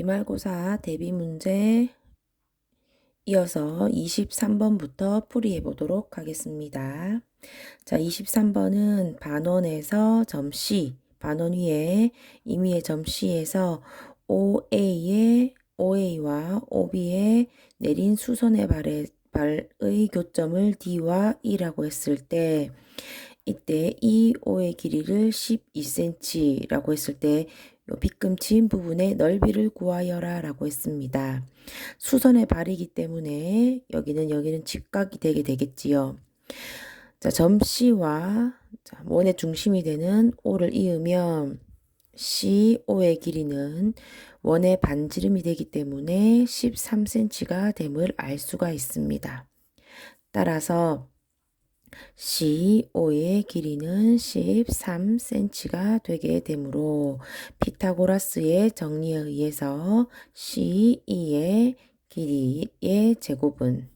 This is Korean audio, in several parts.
기말고사 대비 문제 이어서 23번부터 풀이해 보도록 하겠습니다. 자, 23번은 반원에서 점 C, 반원 위에 임의의 점 C에서 OA와 OB에 내린 수선의 발의 교점을 D와 E라고 했을 때 이때 이 O의 길이를 12cm라고 했을 때 요 빗금친 부분의 넓이를 구하여라 라고 했습니다. 수선의 발이기 때문에 여기는 직각이 되게 되겠지요. 자, 점 C와 원의 중심이 되는 O를 이으면 CO의 길이는 원의 반지름이 되기 때문에 13cm가 됨을 알 수가 있습니다. 따라서 CO의 길이는 13cm가 되게 되므로 피타고라스의 정리에 의해서 CE의 길이의 제곱은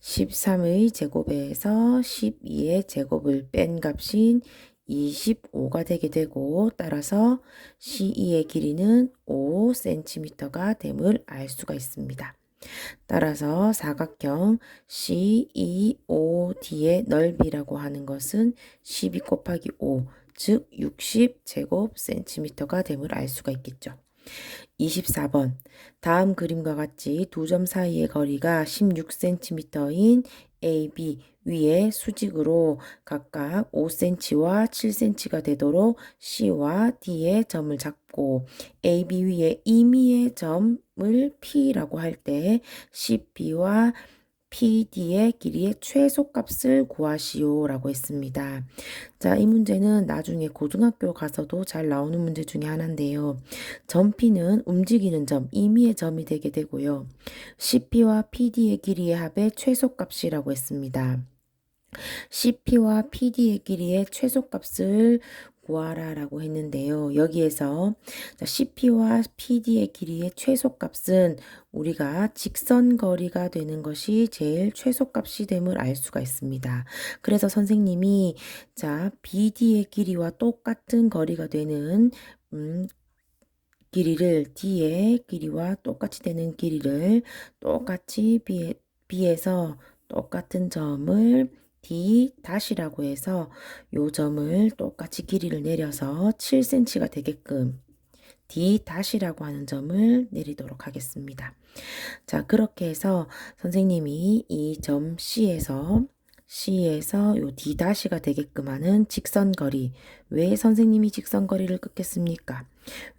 13의 제곱에서 12의 제곱을 뺀 값인 25가 되게 되고 따라서 CE의 길이는 5cm가 됨을 알 수가 있습니다. 따라서 사각형 CEOD의 넓이라고 하는 것은 12 곱하기 5, 즉 60제곱센티미터가 됨을 알 수가 있겠죠. 24번 다음 그림과 같이 두 점 사이의 거리가 16cm인 AB 위에 수직으로 각각 5cm와 7cm가 되도록 C와 D의 점을 잡고 AB 위에 임의의 점을 P라고 할 때 CP와 PD의 길이의 최소값을 구하시오 라고 했습니다. 자, 이 문제는 나중에 고등학교 가서도 잘 나오는 문제 중에 하나인데요. 점 P는 움직이는 점, 임의의 점이 되게 되고요. CP와 PD의 길이의 합의 최소값이라고 했습니다. CP와 PD의 길이의 최소값을 구하라 라고 했는데요. 여기에서 CP와 PD의 길이의 최소값은 우리가 직선거리가 되는 것이 제일 최소값이 됨을 알 수가 있습니다. 그래서 선생님이 BD의 길이와 똑같은 거리가 되는 길이를 D의 길이와 똑같이 되는 길이를 똑같이 B에서 똑같은 점을 D-라고 해서 요 점을 똑같이 길이를 내려서 7cm가 되게끔 D-라고 하는 점을 내리도록 하겠습니다. 자, 그렇게 해서 선생님이 이 점 C에서 요 D-가 되게끔 하는 직선거리. 왜 선생님이 직선거리를 긋겠습니까?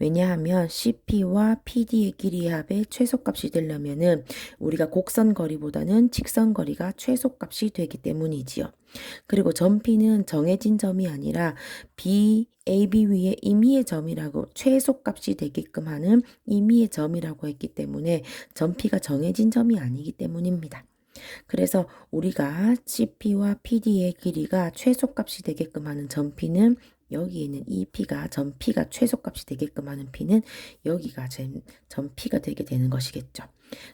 왜냐하면 CP와 PD의 길이의 합의 최소값이 되려면은 우리가 곡선거리보다는 직선거리가 최소값이 되기 때문이지요. 그리고 점 P는 정해진 점이 아니라 AB 위에 임의의 점이라고 최소값이 되게끔 하는 임의의 점이라고 했기 때문에 점 P가 정해진 점이 아니기 때문입니다. 그래서 우리가 CP와 PD의 길이가 최소값이 되게끔 하는 점 P는 여기에는 이 P가 점 P가 최소값이 되게끔 하는 P는 여기가 점 P가 되게 되는 것이겠죠.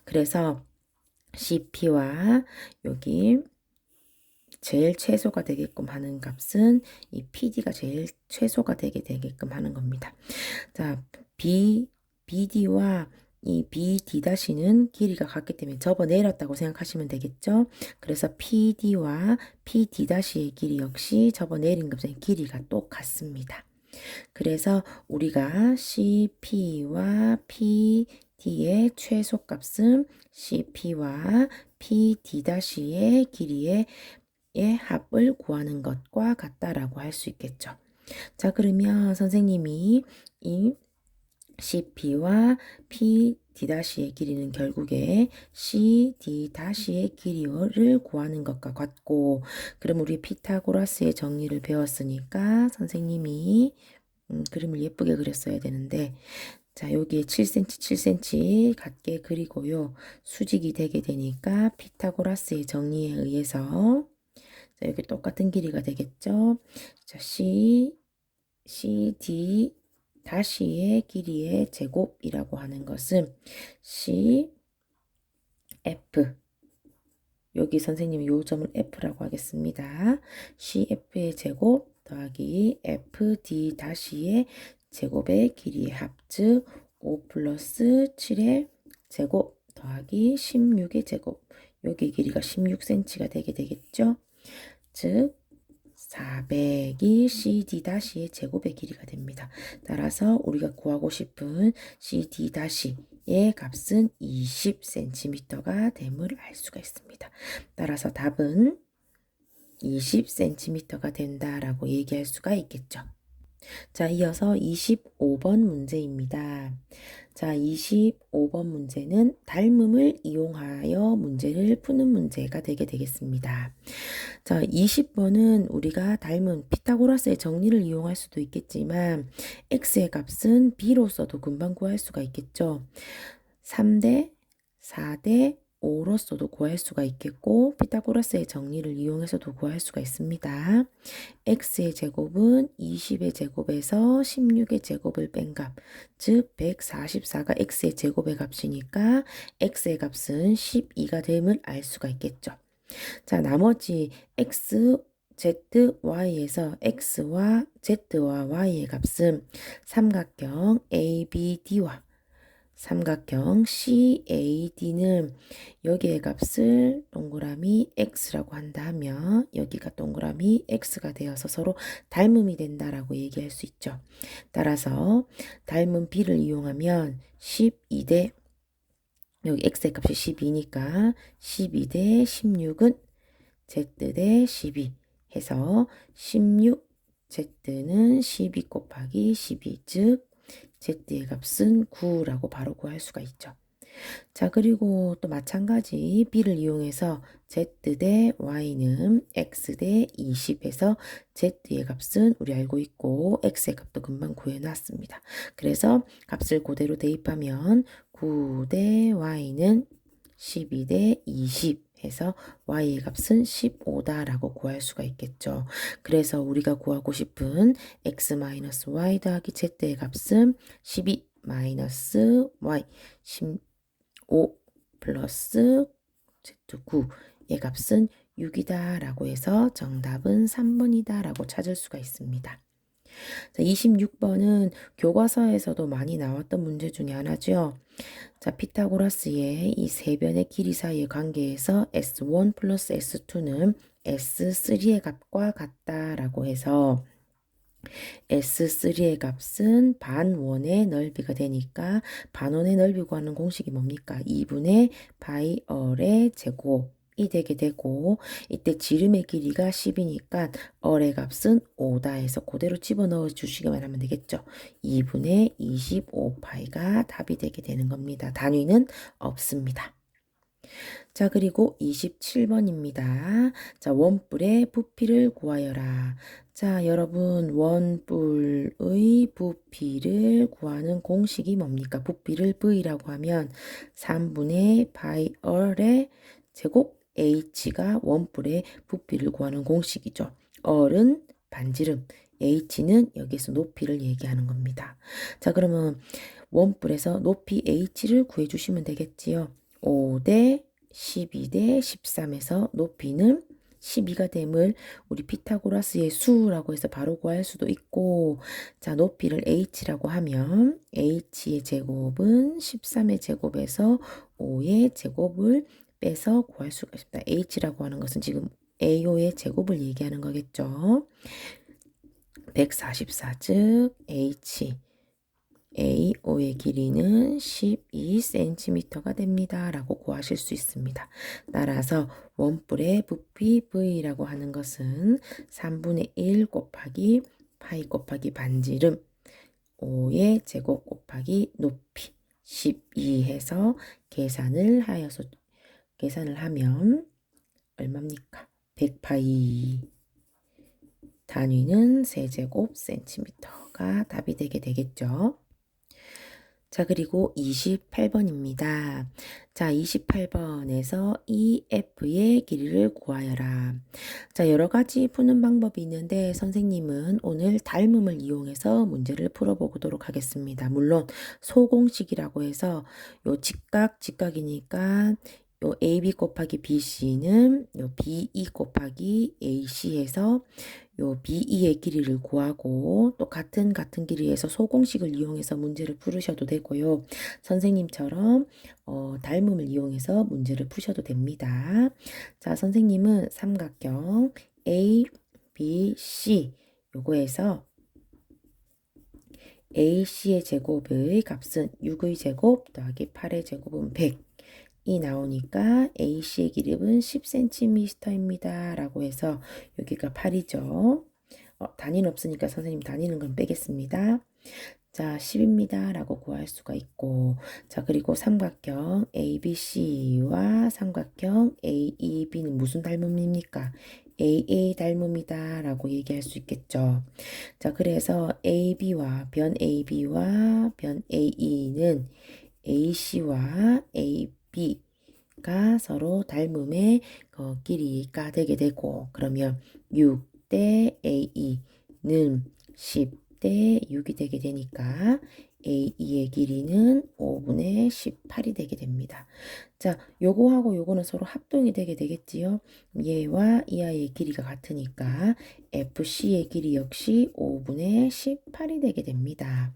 그래서 CP와 여기 제일 최소가 되게끔 하는 값은 이 PD가 제일 최소가 되게끔 하는 겁니다. 자, BD와 이 BD-는 길이가 같기 때문에 접어내렸다고 생각하시면 되겠죠. 그래서 PD와 PD-의 길이 역시 접어내린 값의 길이가 똑같습니다. 그래서 우리가 CP와 PD의 최소값은 CP와 PD-의 길이의 합을 구하는 것과 같다라고 할 수 있겠죠. 자, 그러면 선생님이 이 CP와 PD-의 길이는 결국에 CD-의 길이를 구하는 것과 같고, 그럼 우리 피타고라스의 정리를 배웠으니까 선생님이 그림을 예쁘게 그렸어야 되는데, 자, 여기에 7cm, 7cm 같게 그리고요. 수직이 되게 되니까 피타고라스의 정리에 의해서 자, 여기 똑같은 길이가 되겠죠. 자, CD 의 길이의 제곱이라고 하는 것은 CF 여기 선생님이 요 점을 F라고 하겠습니다. CF의 제곱 더하기 FD-의 제곱의 길이의 합, 즉 5 플러스 7의 제곱 더하기 16의 제곱. 여기 길이가 16cm가 되게 되겠죠? 즉 400이 CD-의 제곱의 길이가 됩니다. 따라서 우리가 구하고 싶은 CD-의 값은 20cm가 됨을 알 수가 있습니다. 따라서 답은 20cm가 된다라고 얘기할 수가 있겠죠. 자, 이어서 25번 문제입니다. 자, 25번 문제는 닮음을 이용하여 문제를 푸는 문제가 되게 되겠습니다. 자, 20번은 우리가 닮은 피타고라스의 정리를 이용할 수도 있겠지만 x의 값은 b로서도 금방 구할 수가 있겠죠. 3대, 4대, 5로서도 구할 수가 있겠고 피타고라스의 정리를 이용해서도 구할 수가 있습니다. x의 제곱은 20의 제곱에서 16의 제곱을 뺀 값, 즉 144가 x의 제곱의 값이니까 x의 값은 12가 됨을 알 수가 있겠죠. 자, 나머지 x, z, y에서 x와 z와 y의 값은 삼각형 ABD와 삼각형 CAD는 여기의 값을 동그라미 x라고 한다면 여기가 동그라미 x가 되어서 서로 닮음이 된다라고 얘기할 수 있죠. 따라서 닮은 b를 이용하면 12대 여기 x의 값이 12니까 12대 16은 z대 12 해서 16z는 12 곱하기 12 즉 z의 값은 9라고 바로 구할 수가 있죠. 자, 그리고 또 마찬가지 b를 이용해서 z 대 y는 x 대 20에서 z의 값은 우리 알고 있고 x의 값도 금방 구해놨습니다. 그래서 값을 그대로 대입하면 9 대 y는 12 대 20 해서 y의 값은 15다라고 구할 수가 있겠죠. 그래서 우리가 구하고 싶은 x-y 더하기 z의 값은 12 마이너스 y 15 플러스 z9의 값은 6이다 라고 해서 정답은 3번이다 라고 찾을 수가 있습니다. 자, 26번은 교과서에서도 많이 나왔던 문제 중에 하나죠. 자, 피타고라스의 이 세 변의 길이 사이의 관계에서 S1 플러스 S2는 S3의 값과 같다라고 해서 S3의 값은 반원의 넓이가 되니까 반원의 넓이 구하는 공식이 뭡니까? 2분의 파이 얼의 제곱이 되게 되고 이때 지름의 길이가 10이니까 얼의 값은 5다 해서 그대로 집어넣어 주시기만 하면 되겠죠. 2분의 25파이가 답이 되게 되는 겁니다. 단위는 없습니다. 자, 그리고 27번입니다. 자, 원뿔의 부피를 구하여라. 자, 여러분, 원뿔의 부피를 구하는 공식이 뭡니까? 부피를 V라고 하면 3분의 파이 얼의 제곱 H가 원뿔의 부피를 구하는 공식이죠. 얼은 반지름, H는 여기서 높이를 얘기하는 겁니다. 자, 그러면 원뿔에서 높이 H를 구해주시면 되겠지요. 5대 12대 13에서 높이는 12가 됨을 우리 피타고라스의 수라고 해서 바로 구할 수도 있고 자, 높이를 h라고 하면 h의 제곱은 13의 제곱에서 5의 제곱을 빼서 구할 수가 있습니다. h라고 하는 것은 지금 ao의 제곱을 얘기하는 거겠죠. 144 즉 h AO의 길이는 12cm가 됩니다. 라고 구하실 수 있습니다. 따라서 원뿔의 부피 V라고 하는 것은 3분의 1 곱하기 파이 곱하기 반지름 5의 제곱 곱하기 높이 12 해서 계산을 하면 얼마입니까? 100파이 단위는 세제곱 센티미터가 답이 되게 되겠죠. 자, 그리고 28번입니다. 자, 28번에서 EF의 길이를 구하여라. 자, 여러 가지 푸는 방법이 있는데 선생님은 오늘 닮음을 이용해서 문제를 풀어보도록 하겠습니다. 물론 소공식이라고 해서 요 직각이니까 요 AB 곱하기 BC는 요 BE 곱하기 AC에서 요 BE의 길이를 구하고 또 같은 길이에서 소공식을 이용해서 문제를 풀으셔도 되고요. 선생님처럼 닮음을 이용해서 문제를 푸셔도 됩니다. 자, 선생님은 삼각형 A, B, C 요거에서 AC의 제곱의 값은 6의 제곱 더하기 8의 제곱은 100이 나오니까 AC의 길이는 10cm입니다. 라고 해서 여기가 8이죠. 단위는 없으니까 선생님 단위는 건 빼겠습니다. 자, 10입니다. 라고 구할 수가 있고, 자, 그리고 삼각형 ABC와 삼각형 AEB는 무슨 닮음입니까? AA 닮음이다. 라고 얘기할 수 있겠죠. 자, 그래서 AB와 변 AB와 변 AE는 AC와 AB가 서로 닮음의 길이가 되게 되고, 그러면 6대 AE는 10대 6이 되게 되니까 AE의 길이는 5분의 18이 되게 됩니다. 자, 요거하고 요거는 서로 합동이 되게 되겠지요. 얘와 이 아이의 길이가 같으니까 FC의 길이 역시 5분의 18이 되게 됩니다.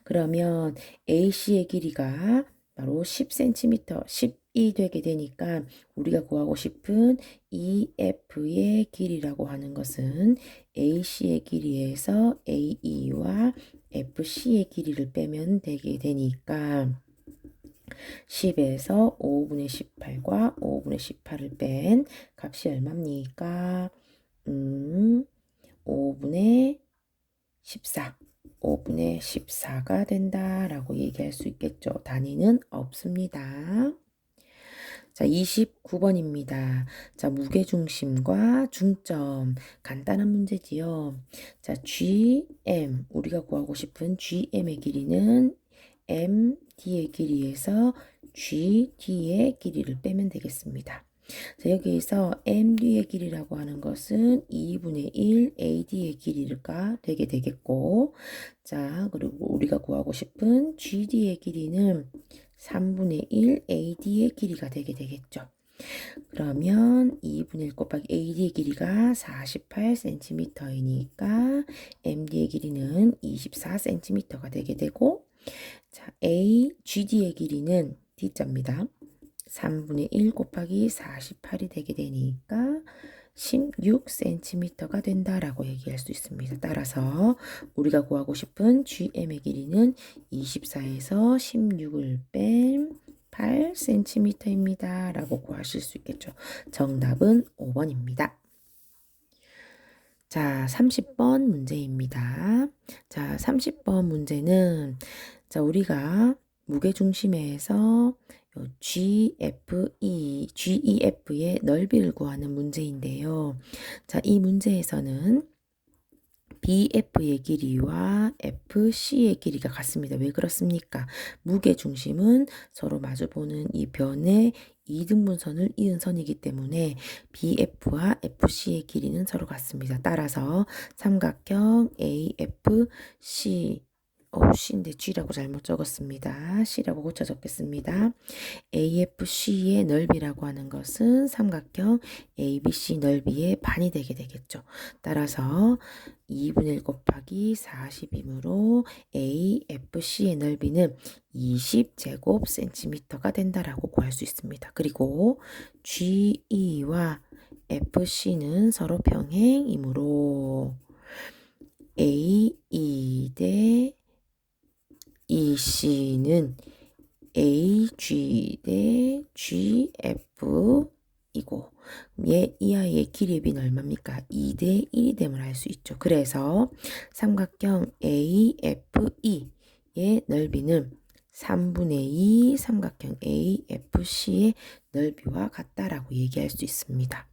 그러면 AC의 길이가 바로 10cm, 10이 되게 되니까 우리가 구하고 싶은 EF의 길이라고 하는 것은 AC의 길이에서 AE와 FC의 길이를 빼면 되게 되니까 10에서 5분의 18과 5분의 18을 뺀 값이 얼마입니까? 5분의 14. 5분의 14가 된다라고 얘기할 수 있겠죠. 단위는 없습니다. 자, 29번입니다. 자, 무게중심과 중점. 간단한 문제지요. 자, GM. 우리가 구하고 싶은 GM의 길이는 MD의 길이에서 GD의 길이를 빼면 되겠습니다. 자, 여기에서 MD의 길이라고 하는 것은 2분의 1 AD의 길이가 되게 되겠고, 자, 그리고 우리가 구하고 싶은 GD의 길이는 3분의 1 AD의 길이가 되게 되겠죠. 그러면 2분의 1 곱하기 AD의 길이가 48cm이니까 MD의 길이는 24cm가 되게 되고, 자, GD의 길이는 D자입니다. 3분의 1 곱하기 48이 되게 되니까 16cm가 된다라고 얘기할 수 있습니다. 따라서 우리가 구하고 싶은 GM의 길이는 24에서 16을 뺀 8cm입니다. 라고 구하실 수 있겠죠. 정답은 5번입니다. 자, 30번 문제입니다. 자, 30번 문제는 자, 우리가 무게중심에서 GEF의 넓이를 구하는 문제인데요. 자, 이 문제에서는 BF의 길이와 FC의 길이가 같습니다. 왜 그렇습니까? 무게중심은 서로 마주보는 이 변의 이등분선을 이은 선이기 때문에 BF와 FC의 길이는 서로 같습니다. 따라서 삼각형 AFC C인데 G라고 잘못 적었습니다. C라고 고쳐 적겠습니다. AFC의 넓이라고 하는 것은 삼각형 ABC 넓이의 반이 되게 되겠죠. 따라서 2분의 1 곱하기 40이므로 AFC의 넓이는 20제곱센티미터가 된다라고 구할 수 있습니다. 그리고 GE와 FC는 서로 평행이므로 AE 대 EC는 AG 대 GF이고 이 아이의 길이의 비는 얼마입니까? 2대 1이 됨을 알 수 있죠. 그래서 삼각형 AFE의 넓이는 3분의 2 삼각형 AFC의 넓이와 같다라고 얘기할 수 있습니다.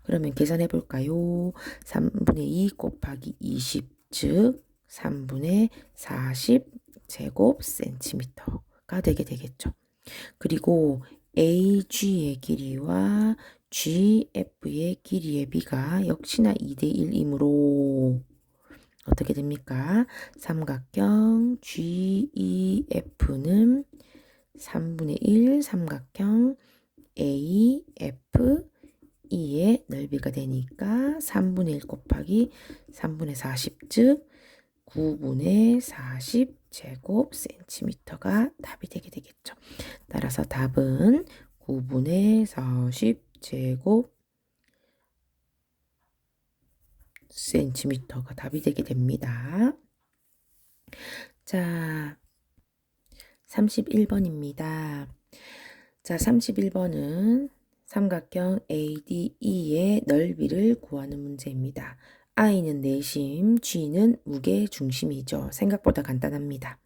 그러면 계산해 볼까요? 3분의 2 곱하기 20, 즉 3분의 40 제곱센티미터가 되게 되겠죠. 그리고 AG의 길이와 GF의 길이의 비가 역시나 2대 1이므로 어떻게 됩니까? 삼각형 GEF는 3분의 1 삼각형 AFE의 넓이가 되니까 3분의 1 곱하기 3분의 40, 즉 9분의 40 제곱 센티미터가 답이 되게 되겠죠. 따라서 답은 9분의 40 제곱 센티미터가 답이 되게 됩니다. 자, 31번입니다. 자, 31번은 삼각형 ADE의 넓이를 구하는 문제입니다. I는 내심, G는 무게 중심이죠. 생각보다 간단합니다.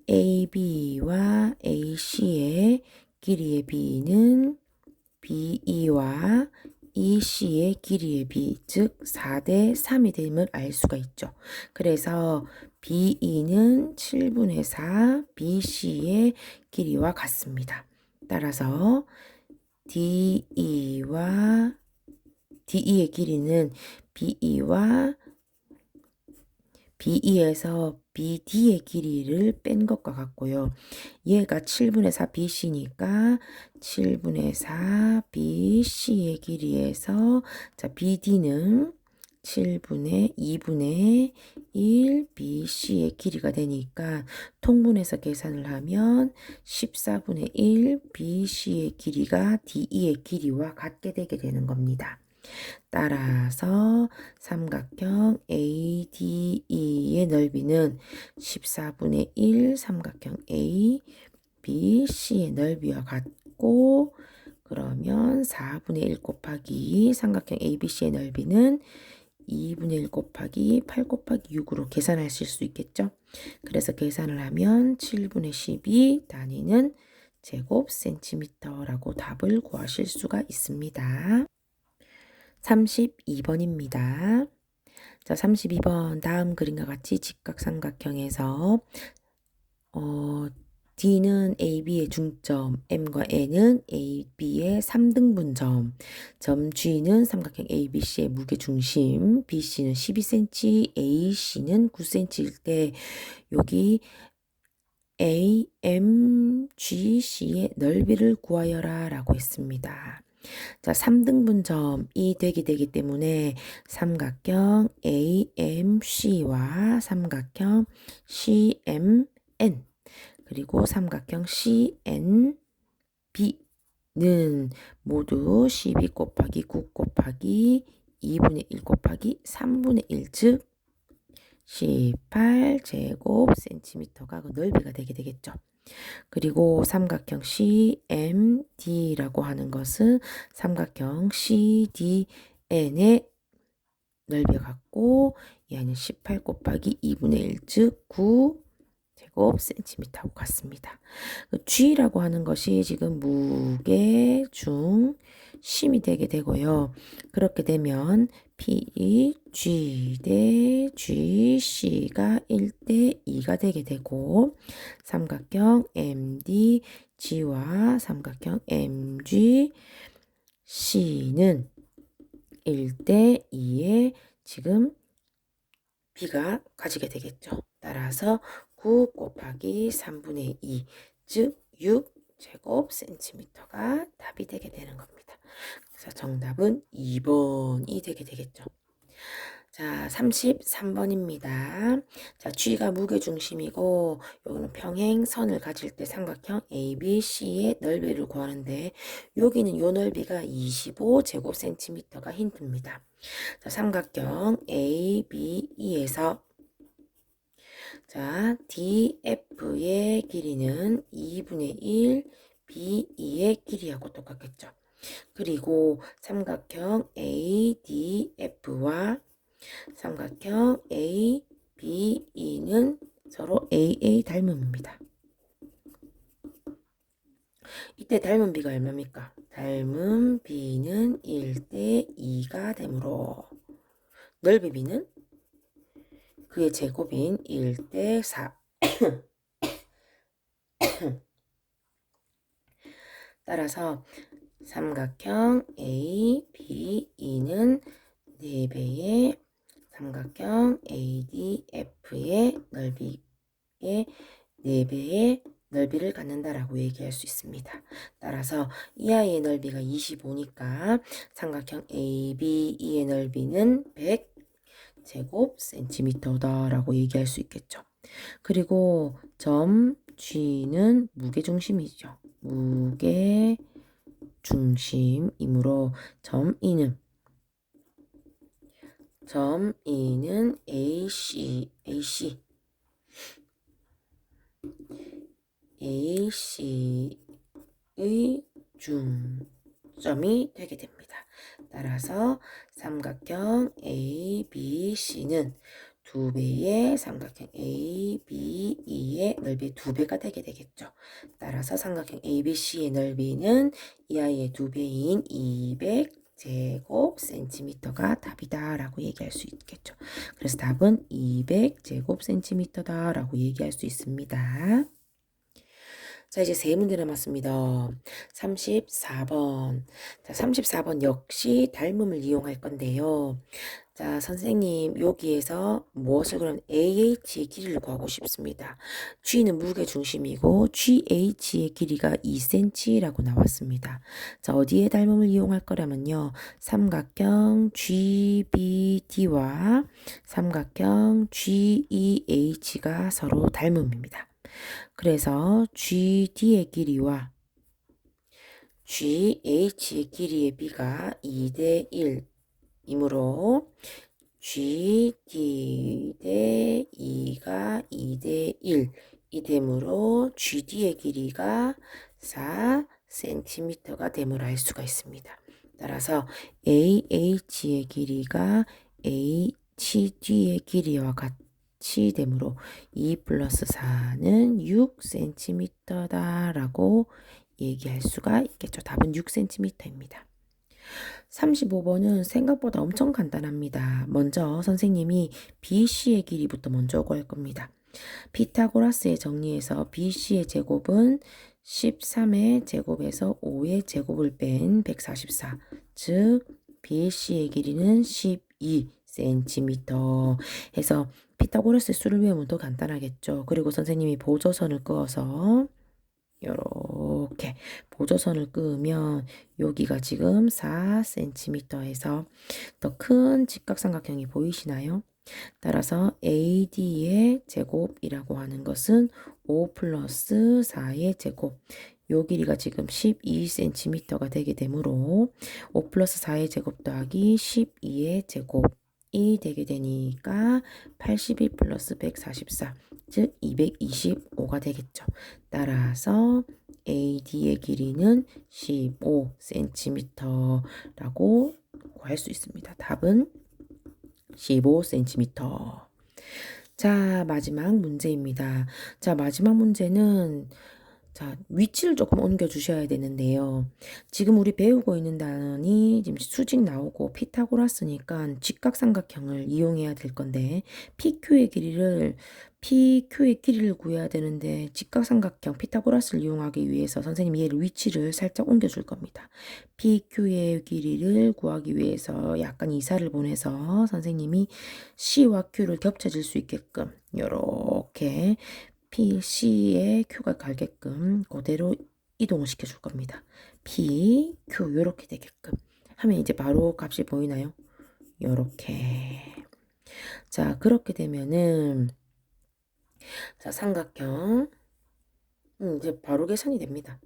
AB와 AC의 길이의 B는 BE와 EC의 길이의 B, 즉 4대 3이 됨을 알 수가 있죠. 그래서 BE는 7분의 4 BC의 길이와 같습니다. 따라서 DE의 길이는 BE에서 BD의 길이를 뺀 것과 같고요. 얘가 7분의 4 BC니까 7분의 4 BC의 길이에서 자 BD는 7분의 2분의 1 BC의 길이가 되니까 통분해서 계산을 하면 14분의 1 BC의 길이가 DE의 길이와 같게 되게 되는 겁니다. 따라서 삼각형 ADE의 넓이는 14분의 1 삼각형 ABC의 넓이와 같고, 그러면 4분의 1 곱하기 삼각형 ABC의 넓이는 2분의 1 곱하기 8 곱하기 6으로 계산하실 수 있겠죠. 그래서 계산을 하면 7분의 12 단위는 제곱 센티미터라고 답을 구하실 수가 있습니다. 32번입니다. 자, 32번 다음 그림과 같이 직각삼각형에서 D는 AB의 중점, M과 N은 AB의 3등분점, 점 G는 삼각형 ABC의 무게중심, BC는 12cm, AC는 9cm일 때 여기 AMGC의 넓이를 구하여라 라고 했습니다. 자, 3등분점이 되기 때문에 삼각형 AMC와 삼각형 CMN 그리고 삼각형 CNB는 모두 12 곱하기 9 곱하기 2분의 1 곱하기 3분의 1, 즉 18제곱 센티미터가 그 넓이가 되게 되겠죠. 그리고 삼각형 CMD라고 하는 것은 삼각형 CDN의 넓이가 같고 얘는 18 곱하기 2분의 1, 즉 9제곱 센티미터하고 같습니다. G라고 하는 것이 지금 무게 중심이 되게 되고요. 그렇게 되면 PG 대 GC가 1대 2가 되게 되고 삼각형 MDG와 삼각형 MGC는 1대 2에 지금 B가 가지게 되겠죠. 따라서 9 곱하기 3분의 2, 즉 6제곱 센티미터가 답이 되게 되는 겁니다. 그래서 정답은 2번이 되게 되겠죠. 자, 33번입니다. 자, G가 무게중심이고 여기는 평행선을 가질 때 삼각형 ABC의 넓이를 구하는데 여기는 요 넓이가 25제곱센티미터가 힌트입니다. 자, 삼각형 ABE에서 자, DF의 길이는 2분의 1 BE의 길이하고 똑같겠죠. 그리고 삼각형 ADF와 삼각형 ABE는 서로 AA 닮음입니다. 이때 닮은 B가 얼마입니까? 닮은 B는 1대 2가 되므로 넓이 B는 그의 제곱인 1대 4. 따라서 삼각형 ABE는 4배의 삼각형 ADF의 넓이의 4배의 넓이를 갖는다라고 얘기할 수 있습니다. 따라서 이 아이의 넓이가 25니까 삼각형 ABE의 넓이는 100 제곱센티미터다라고 얘기할 수 있겠죠. 그리고 점 G는 무게중심이죠. 무게중심이므로 점 E는 AC의 중점이 되게 됩니다. 따라서 삼각형 ABC는 2배의 삼각형 ABE의 넓이 2배가 되게 되겠죠. 따라서 삼각형 ABC의 넓이는 이 아이의 2배인 200 제곱센티미터가 답이다 라고 얘기할 수 있겠죠. 그래서 답은 200 제곱센티미터다 라고 얘기할 수 있습니다. 자, 이제 세 문제 남았습니다. 34번. 자, 34번 역시 닮음을 이용할 건데요. 자, 선생님, 여기에서 무엇을 그럼 AH의 길이를 구하고 싶습니다. G는 무게 중심이고 GH의 길이가 2cm라고 나왔습니다. 자, 어디에 닮음을 이용할 거라면요. 삼각형 GBD와 삼각형 GEH가 서로 닮음입니다. 그래서 GD의 길이와 GH의 길이의 비가 2대 1이므로 GD 대 2가 2대 1이 되므로 GD의 길이가 4cm가 됨을 알 수가 있습니다. 따라서 AH의 길이가 HD의 길이와 같이 되므로 2 플러스 4는 6cm다 라고 얘기할 수가 있겠죠. 답은 6cm입니다. 35번은 생각보다 엄청 간단합니다. 먼저 선생님이 BC의 길이부터 먼저 구할 겁니다. 피타고라스의 정리에서 BC의 제곱은 13의 제곱에서 5의 제곱을 뺀 144, 즉 BC의 길이는 12cm 해서 피타고라스 수를 외우면 더 간단하겠죠. 그리고 선생님이 보조선을 그어서 이렇게 보조선을 그으면 여기가 지금 4cm에서 더 큰 직각삼각형이 보이시나요? 따라서 AD의 제곱이라고 하는 것은 5 플러스 4의 제곱, 요 길이가 지금 12cm가 되게 되므로 5 플러스 4의 제곱 더하기 12의 제곱이 되게 되니까 82 플러스 144, 즉 225가 되겠죠. 따라서 AD의 길이는 15cm라고 구할 수 있습니다. 답은 15cm. 자, 마지막 문제입니다. 자, 마지막 문제는 자, 위치를 조금 옮겨 주셔야 되는데요. 지금 우리 배우고 있는 단원이 지금 수직 나오고 피타고라스니까 직각삼각형을 이용해야 될 건데 PQ의 길이를 구해야 되는데 직각삼각형 피타고라스를 이용하기 위해서 선생님이 얘를 위치를 살짝 옮겨 줄 겁니다. PQ의 길이를 구하기 위해서 약간 이사를 보내서 선생님이 C와 Q를 겹쳐질 수 있게끔 이렇게 C에 Q가 갈게끔 그대로 이동을 시켜줄 겁니다. P, Q 이렇게 되게끔 하면 이제 바로 값이 보이나요? 이렇게. 자, 그렇게 되면은 자, 삼각형 이제 바로 계산이 됩니다.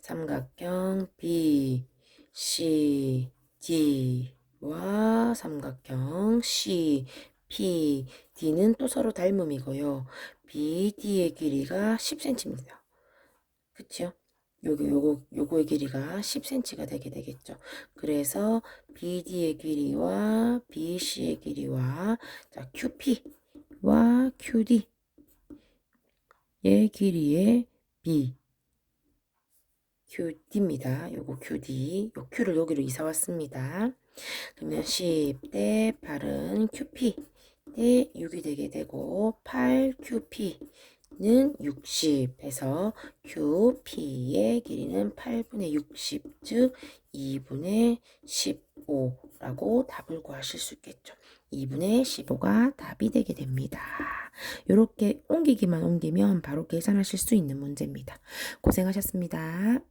삼각형 B, C, D와 삼각형 C, P, D는 또 서로 닮음이고요. BD의 길이가 10cm입니다. 그쵸? 요거의 길이가 10cm가 되게 되겠죠. 그래서 BD의 길이와 BC의 길이와 자, QP와 QD의 길이의 B QD입니다. 요거 QD, 요 Q를 여기로 이사 왔습니다. 그러면 10대 8은 QP 대 6이 되게 되고 8QP는 60 해서 QP의 길이는 8분의 60, 즉 2분의 15 라고 답을 구하실 수 있겠죠. 2분의 15가 답이 되게 됩니다. 이렇게 옮기기만 옮기면 바로 계산하실 수 있는 문제입니다. 고생하셨습니다.